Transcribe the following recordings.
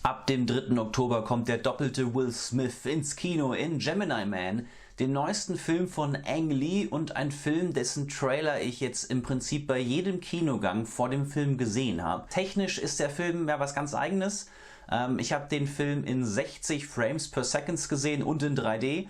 Ab dem 3. Oktober kommt der doppelte Will Smith ins Kino in Gemini Man, dem neuesten Film von Ang Lee und ein Film, dessen Trailer ich jetzt im Prinzip bei jedem Kinogang vor dem Film gesehen habe. Technisch ist der Film ja was ganz Eigenes. Ich habe den Film in 60 Frames per Second gesehen und in 3D.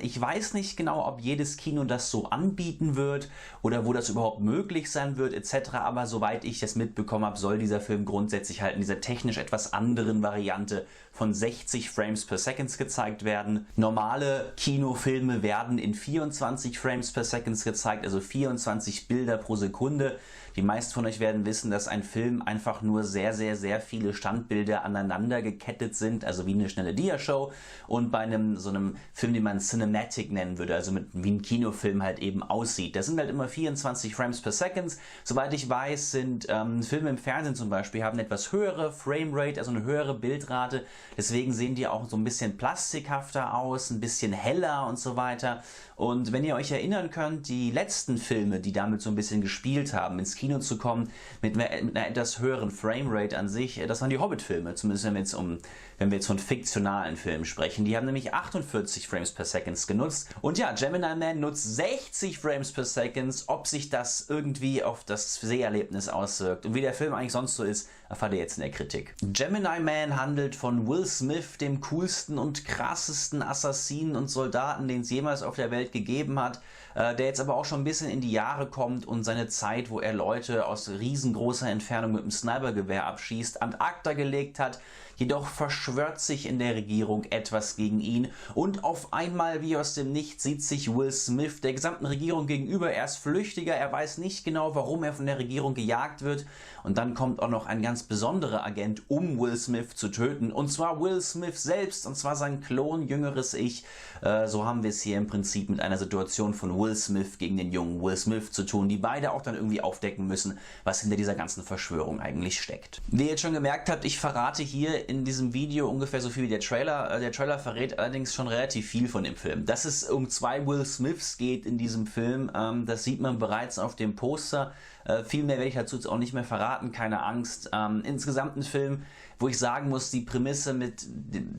Ich weiß nicht genau, ob jedes Kino das so anbieten wird oder wo das überhaupt möglich sein wird etc. Aber soweit ich das mitbekommen habe, soll dieser Film grundsätzlich halt in dieser technisch etwas anderen Variante von 60 Frames per Second gezeigt werden. Normale Kinofilme werden in 24 Frames per Second gezeigt, also 24 Bilder pro Sekunde. Die meisten von euch werden wissen, dass ein Film einfach nur sehr viele Standbilder aneinander gekettet sind, also wie eine schnelle Diashow. Und bei so einem Film, den man Cinematic nennen würde, also wie ein Kinofilm halt eben aussieht. Das sind halt immer 24 Frames per Second. Soweit ich weiß, sind Filme im Fernsehen zum Beispiel haben eine etwas höhere Framerate, also eine höhere Bildrate. Deswegen sehen die auch so ein bisschen plastikhafter aus, ein bisschen heller und so weiter. Und wenn ihr euch erinnern könnt, die letzten Filme, die damit so ein bisschen gespielt haben, ins Kino zu kommen, mit einer etwas höheren Framerate an sich, das waren die Hobbit-Filme, zumindest wenn wir jetzt von fiktionalen Filmen sprechen. Die haben nämlich 48 Frames per Second genutzt. Und ja, Gemini Man nutzt 60 Frames per Second. Ob sich das irgendwie auf das Seherlebnis auswirkt und wie der Film eigentlich sonst so ist, erfahrt ihr jetzt in der Kritik. Gemini Man handelt von Will Smith, dem coolsten und krassesten Assassinen und Soldaten, den es jemals auf der Welt gegeben hat, der jetzt aber auch schon ein bisschen in die Jahre kommt und seine Zeit, wo er Leute aus riesengroßer Entfernung mit dem Snipergewehr abschießt, ad acta gelegt hat. Jedoch verschwört sich in der Regierung etwas gegen ihn und auf einmal wie aus dem Nichts sieht sich Will Smith der gesamten Regierung gegenüber. Er ist Flüchtiger, er weiß nicht genau, warum er von der Regierung gejagt wird und dann kommt auch noch ein ganz besonderer Agent, um Will Smith zu töten, und zwar Will Smith selbst, und zwar sein Klon, jüngeres Ich. So haben wir es hier im Prinzip mit einer Situation von Will Smith gegen den jungen Will Smith zu tun, die beide auch dann irgendwie aufdecken müssen, was hinter dieser ganzen Verschwörung eigentlich steckt. Wie ihr jetzt schon gemerkt habt, ich verrate hier in diesem Video ungefähr so viel wie der Trailer. Der Trailer verrät allerdings schon relativ viel von dem Film. Dass es um 2 Will Smiths geht in diesem Film, das sieht man bereits auf dem Poster. Viel mehr werde ich dazu jetzt auch nicht mehr verraten, keine Angst. Insgesamt ein Film, wo ich sagen muss, die Prämisse mit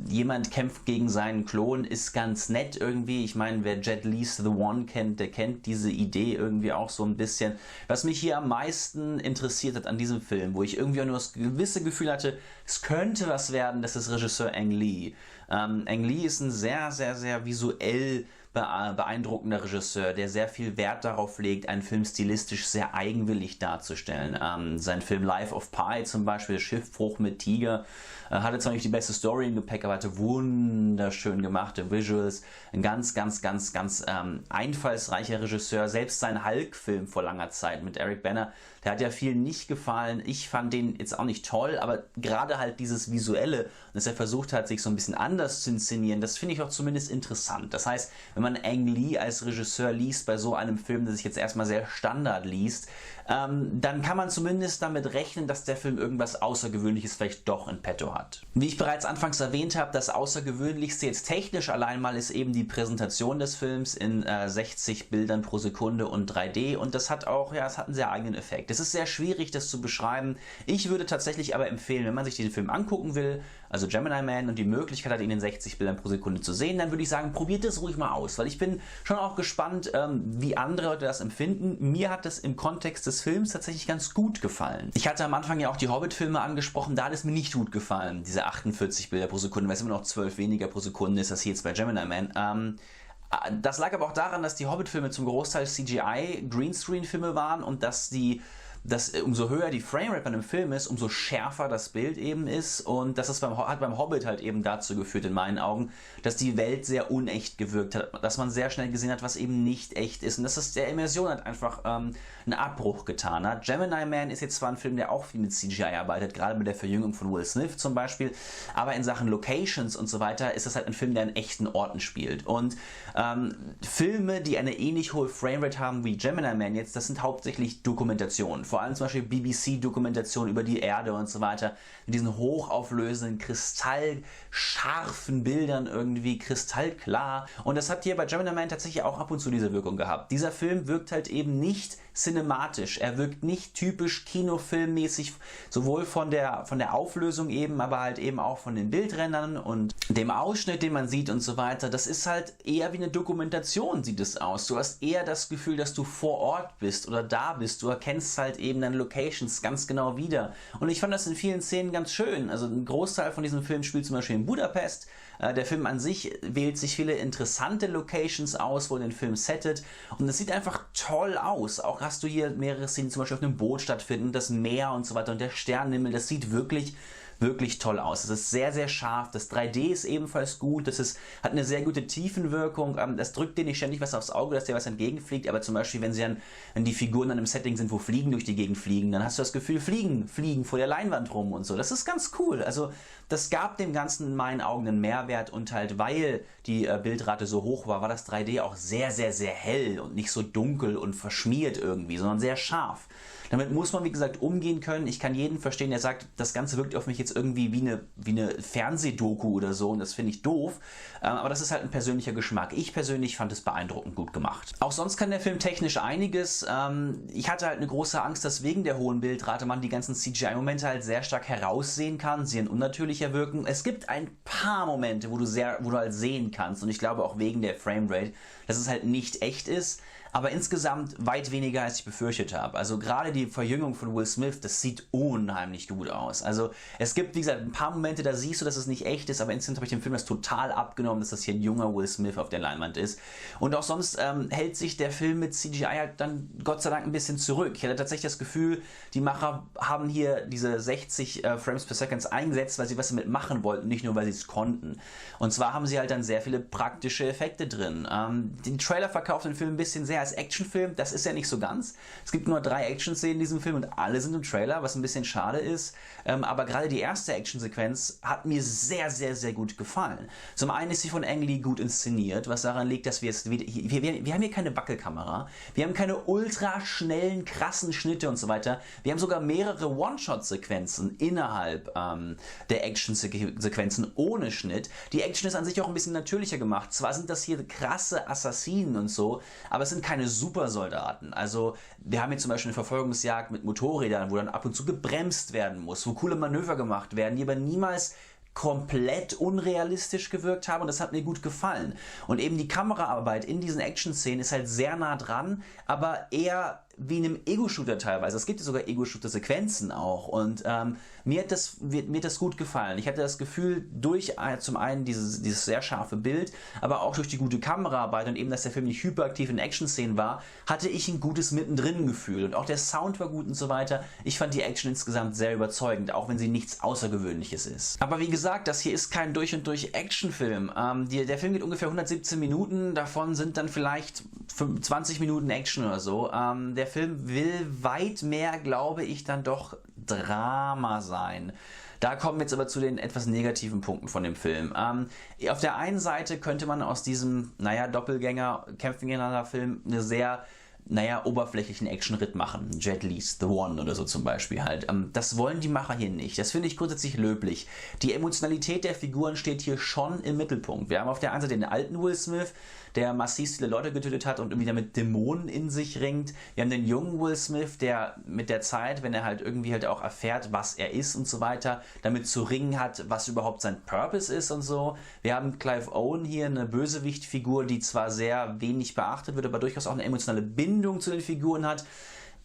jemand kämpft gegen seinen Klon ist ganz nett irgendwie. Ich meine, wer Jet Li's The One kennt, der kennt diese Idee irgendwie auch so ein bisschen. Was mich hier am meisten interessiert hat an diesem Film, wo ich irgendwie auch nur das gewisse Gefühl hatte, es könnte was werden, das ist Regisseur Ang Lee. Ang Lee ist ein sehr visuell beeindruckender Regisseur, der sehr viel Wert darauf legt, einen Film stilistisch sehr eigenwillig darzustellen. Sein Film Life of Pi zum Beispiel, Schiffbruch mit Tiger, hatte zwar nicht die beste Story im Gepäck, aber hatte wunderschön gemachte Visuals. Ein ganz einfallsreicher Regisseur. Selbst sein Hulk-Film vor langer Zeit mit Eric Bana, der hat ja vielen nicht gefallen. Ich fand den jetzt auch nicht toll, aber gerade halt dieses Visuelle, dass er versucht hat, sich so ein bisschen anders zu inszenieren, das finde ich auch zumindest interessant. Das heißt, wenn man Ang Lee als Regisseur liest bei so einem Film, der sich jetzt erstmal sehr Standard liest, dann kann man zumindest damit rechnen, dass der Film irgendwas Außergewöhnliches vielleicht doch in petto hat. Wie ich bereits anfangs erwähnt habe, das Außergewöhnlichste jetzt technisch allein mal ist eben die Präsentation des Films in 60 Bildern pro Sekunde und 3D, und das hat auch, ja, es hat einen sehr eigenen Effekt. Es ist sehr schwierig, das zu beschreiben. Ich würde tatsächlich aber empfehlen, wenn man sich diesen Film angucken will, also Gemini Man, und die Möglichkeit hat, ihn in 60 Bildern pro Sekunde zu sehen, dann würde ich sagen, probiert es ruhig mal aus, weil ich bin schon auch gespannt, wie andere Leute das empfinden. Mir hat das im Kontext des Films tatsächlich ganz gut gefallen. Ich hatte am Anfang ja auch die Hobbit-Filme angesprochen, da hat es mir nicht gut gefallen, diese 48 Bilder pro Sekunde, weil es immer noch 12 weniger pro Sekunde ist, als hier jetzt bei Gemini Man. Das lag aber auch daran, dass die Hobbit-Filme zum Großteil CGI-Greenscreen-Filme waren und dass umso höher die Framerate bei einem Film ist, umso schärfer das Bild eben ist, und das hat beim Hobbit halt eben dazu geführt, in meinen Augen, dass die Welt sehr unecht gewirkt hat, dass man sehr schnell gesehen hat, was eben nicht echt ist, und dass das der Immersion halt einfach einen Abbruch getan hat. Gemini Man ist jetzt zwar ein Film, der auch viel mit CGI arbeitet, gerade mit der Verjüngung von Will Smith zum Beispiel, aber in Sachen Locations und so weiter ist das halt ein Film, der an echten Orten spielt, und Filme, die eine ähnlich hohe Framerate haben wie Gemini Man jetzt, das sind hauptsächlich Dokumentationen. Vor allem zum Beispiel BBC-Dokumentationen über die Erde und so weiter, mit diesen hochauflösenden, kristallscharfen Bildern irgendwie, kristallklar. Und das hat hier bei Gemini Man tatsächlich auch ab und zu diese Wirkung gehabt. Dieser Film wirkt halt eben nicht cinematisch. Er wirkt nicht typisch kinofilmmäßig, sowohl von der Auflösung eben, aber halt eben auch von den Bildrändern und dem Ausschnitt, den man sieht und so weiter. Das ist halt eher wie eine Dokumentation, sieht es aus. Du hast eher das Gefühl, dass du vor Ort bist oder da bist. Du erkennst halt eben deine Locations ganz genau wieder. Und ich fand das in vielen Szenen ganz schön. Also ein Großteil von diesem Film spielt zum Beispiel in Budapest. Der Film an sich wählt sich viele interessante Locations aus, wo er den Film settet. Und es sieht einfach toll aus. Auch hast du hier mehrere Szenen, die zum Beispiel auf einem Boot stattfinden, das Meer und so weiter und der Sternenhimmel. Das sieht wirklich toll aus. Es ist sehr, sehr scharf. Das 3D ist ebenfalls gut. Hat eine sehr gute Tiefenwirkung. Das drückt dir nicht ständig was aufs Auge, dass dir was entgegenfliegt. Aber zum Beispiel, wenn die Figuren dann im Setting sind, wo Fliegen durch die Gegend fliegen, dann hast du das Gefühl, fliegen vor der Leinwand rum und so. Das ist ganz cool. Also das gab dem Ganzen in meinen Augen einen Mehrwert und halt, weil die Bildrate so hoch war das 3D auch sehr, sehr, sehr hell und nicht so dunkel und verschmiert irgendwie, sondern sehr scharf. Damit muss man, wie gesagt, umgehen können. Ich kann jeden verstehen, der sagt, das Ganze wirkt auf mich jetzt irgendwie wie eine Fernsehdoku oder so und das finde ich doof. Aber das ist halt ein persönlicher Geschmack. Ich persönlich fand es beeindruckend gut gemacht. Auch sonst kann der Film technisch einiges. Ich hatte halt eine große Angst, dass wegen der hohen Bildrate man die ganzen CGI-Momente halt sehr stark heraussehen kann, sie unnatürlicher wirken. Es gibt ein paar Momente, wo du halt sehen kannst und ich glaube auch wegen der Framerate, dass es halt nicht echt ist. Aber insgesamt weit weniger, als ich befürchtet habe. Also gerade die Verjüngung von Will Smith, das sieht unheimlich gut aus. Also es gibt, wie gesagt, ein paar Momente, da siehst du, dass es nicht echt ist, aber insgesamt habe ich dem Film das total abgenommen, dass das hier ein junger Will Smith auf der Leinwand ist. Und auch sonst hält sich der Film mit CGI halt dann Gott sei Dank ein bisschen zurück. Ich hatte tatsächlich das Gefühl, die Macher haben hier diese 60 Frames per Second eingesetzt, weil sie was damit machen wollten, nicht nur, weil sie es konnten. Und zwar haben sie halt dann sehr viele praktische Effekte drin. Den Trailer verkauft den Film ein bisschen sehr als Actionfilm, das ist ja nicht so ganz. Es gibt nur 3 Action-Szenen in diesem Film und alle sind im Trailer, was ein bisschen schade ist. Aber gerade die erste Actionsequenz hat mir sehr, sehr, sehr gut gefallen. Zum einen ist sie von Ang Lee gut inszeniert, was daran liegt, dass wir haben hier keine Wackelkamera, wir haben keine ultra schnellen, krassen Schnitte und so weiter. Wir haben sogar mehrere One-Shot-Sequenzen innerhalb der Action-Sequenzen ohne Schnitt. Die Action ist an sich auch ein bisschen natürlicher gemacht. Zwar sind das hier krasse Assassinen und so, aber es sind keine Supersoldaten. Also wir haben hier zum Beispiel eine Verfolgungsjagd mit Motorrädern, wo dann ab und zu gebremst werden muss, wo coole Manöver gemacht werden, die aber niemals komplett unrealistisch gewirkt haben und das hat mir gut gefallen. Und eben die Kameraarbeit in diesen Action-Szenen ist halt sehr nah dran, aber eher wie in einem Ego-Shooter teilweise. Es gibt ja sogar Ego-Shooter-Sequenzen auch und mir hat das gut gefallen. Ich hatte das Gefühl, durch zum einen dieses sehr scharfe Bild, aber auch durch die gute Kameraarbeit und eben, dass der Film nicht hyperaktiv in Action-Szenen war, hatte ich ein gutes Mittendrin-Gefühl und auch der Sound war gut und so weiter. Ich fand die Action insgesamt sehr überzeugend, auch wenn sie nichts Außergewöhnliches ist. Aber wie gesagt, das hier ist kein durch und durch Actionfilm. Der Film geht ungefähr 117 Minuten, davon sind dann vielleicht 20 Minuten Action oder so. Der Film will weit mehr, glaube ich, dann doch Drama sein. Da kommen wir jetzt aber zu den etwas negativen Punkten von dem Film. Auf der einen Seite könnte man aus diesem, Doppelgänger, kämpfen gegeneinander Film eine sehr oberflächlichen Action-Ritt machen. Jet Li's The One oder so zum Beispiel halt. Das wollen die Macher hier nicht. Das finde ich grundsätzlich löblich. Die Emotionalität der Figuren steht hier schon im Mittelpunkt. Wir haben auf der einen Seite den alten Will Smith, der massiv viele Leute getötet hat und irgendwie damit Dämonen in sich ringt. Wir haben den jungen Will Smith, der mit der Zeit, wenn er halt irgendwie halt auch erfährt, was er ist und so weiter, damit zu ringen hat, was überhaupt sein Purpose ist und so. Wir haben Clive Owen hier, eine Bösewichtfigur, die zwar sehr wenig beachtet wird, aber durchaus auch eine emotionale Bindung zu den Figuren hat.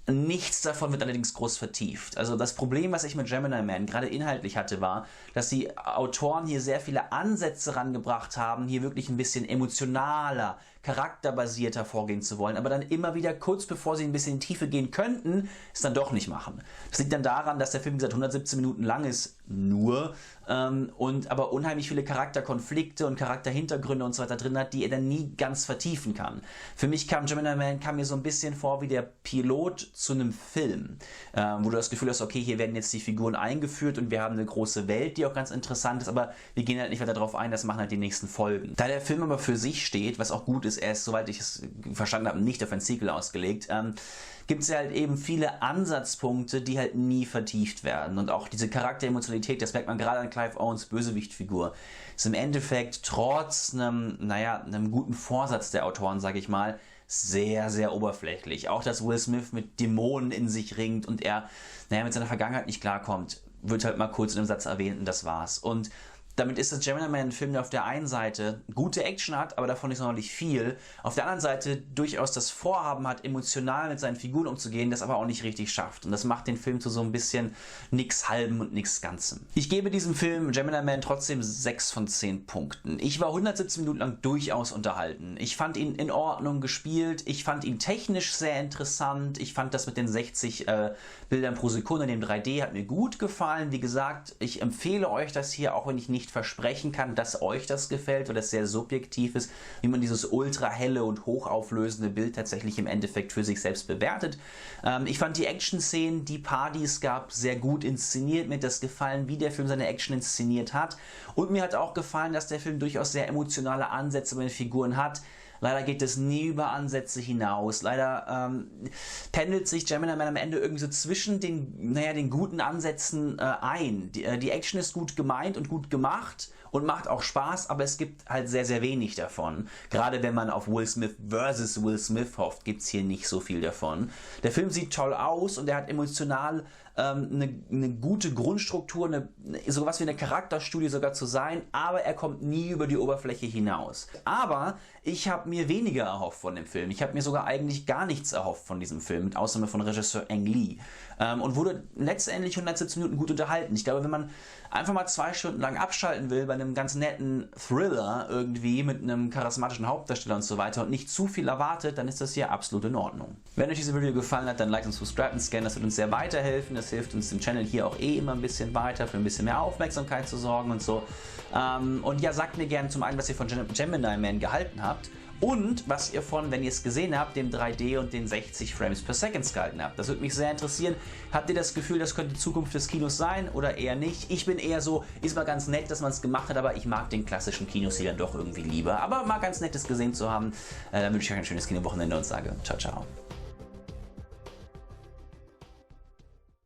Nichts davon wird allerdings groß vertieft. Also das Problem, was ich mit Gemini Man gerade inhaltlich hatte, war, dass die Autoren hier sehr viele Ansätze rangebracht haben, hier wirklich ein bisschen emotionaler, charakterbasierter vorgehen zu wollen, aber dann immer wieder kurz bevor sie ein bisschen in die Tiefe gehen könnten, es dann doch nicht machen. Das liegt dann daran, dass der Film, wie gesagt, 117 Minuten lang ist, und aber unheimlich viele Charakterkonflikte und Charakterhintergründe und so weiter drin hat, die er dann nie ganz vertiefen kann. Für mich kam Gemini Man mir so ein bisschen vor wie der Pilot zu einem Film, wo du das Gefühl hast, okay, hier werden jetzt die Figuren eingeführt und wir haben eine große Welt, die auch ganz interessant ist, aber wir gehen halt nicht weiter darauf ein, das machen halt die nächsten Folgen. Da der Film aber für sich steht, was auch gut ist, er ist, soweit ich es verstanden habe, nicht auf ein Sequel ausgelegt, gibt es ja halt eben viele Ansatzpunkte, die halt nie vertieft werden. Und auch diese Charakteremotionalität, das merkt man gerade an Clive Owens Bösewichtfigur, ist im Endeffekt trotz einem guten Vorsatz der Autoren, sage ich mal, sehr, sehr oberflächlich. Auch, dass Will Smith mit Dämonen in sich ringt und er, mit seiner Vergangenheit nicht klarkommt, wird halt mal kurz in einem Satz erwähnt und das war's. Und damit ist das Gemini Man ein Film, der auf der einen Seite gute Action hat, aber davon nicht sonderlich viel. Auf der anderen Seite durchaus das Vorhaben hat, emotional mit seinen Figuren umzugehen, das aber auch nicht richtig schafft. Und das macht den Film zu so ein bisschen nix Halbem und nix Ganzem. Ich gebe diesem Film Gemini Man trotzdem 6 von 10 Punkten. Ich war 117 Minuten lang durchaus unterhalten. Ich fand ihn in Ordnung gespielt. Ich fand ihn technisch sehr interessant. Ich fand das mit den 60 Bildern pro Sekunde in dem 3D hat mir gut gefallen. Wie gesagt, ich empfehle euch das hier, auch wenn ich nicht versprechen kann, dass euch das gefällt, weil das sehr subjektiv ist, wie man dieses ultra helle und hochauflösende Bild tatsächlich im Endeffekt für sich selbst bewertet. Ich fand die Action-Szenen, die paar, die es gab, sehr gut inszeniert. Mir hat das gefallen, wie der Film seine Action inszeniert hat. Und mir hat auch gefallen, dass der Film durchaus sehr emotionale Ansätze bei den Figuren hat. Leider geht es nie über Ansätze hinaus. Leider pendelt sich Gemini Man am Ende irgendwie so zwischen den guten Ansätzen ein. Die Action ist gut gemeint und gut gemacht und macht auch Spaß, aber es gibt halt sehr, sehr wenig davon. Gerade wenn man auf Will Smith versus Will Smith hofft, gibt es hier nicht so viel davon. Der Film sieht toll aus und er hat emotional eine gute Grundstruktur, sowas wie eine Charakterstudie sogar zu sein, aber er kommt nie über die Oberfläche hinaus. Aber ich habe mir weniger erhofft von dem Film. Ich habe mir sogar eigentlich gar nichts erhofft von diesem Film, mit Ausnahme von Regisseur Ang Lee. Und wurde letztendlich 117 Minuten gut unterhalten. Ich glaube, wenn man einfach mal 2 Stunden lang abschalten will bei einem ganz netten Thriller irgendwie mit einem charismatischen Hauptdarsteller und so weiter und nicht zu viel erwartet, dann ist das hier absolut in Ordnung. Wenn euch dieses Video gefallen hat, dann liked und subscribe und scan, das wird uns sehr weiterhelfen. Das hilft uns dem Channel hier auch immer ein bisschen weiter, für ein bisschen mehr Aufmerksamkeit zu sorgen und so. Und ja, sagt mir gerne zum einen, was ihr von Gemini Man gehalten habt und was ihr von, wenn ihr es gesehen habt, dem 3D und den 60 Frames per Second gehalten habt. Das würde mich sehr interessieren. Habt ihr das Gefühl, das könnte die Zukunft des Kinos sein oder eher nicht? Ich bin eher so, ist mal ganz nett, dass man es gemacht hat, aber ich mag den klassischen Kinostil dann doch irgendwie lieber. Aber mal ganz nettes gesehen zu haben, dann wünsche ich euch ein schönes Kinowochenende und sage ciao, ciao.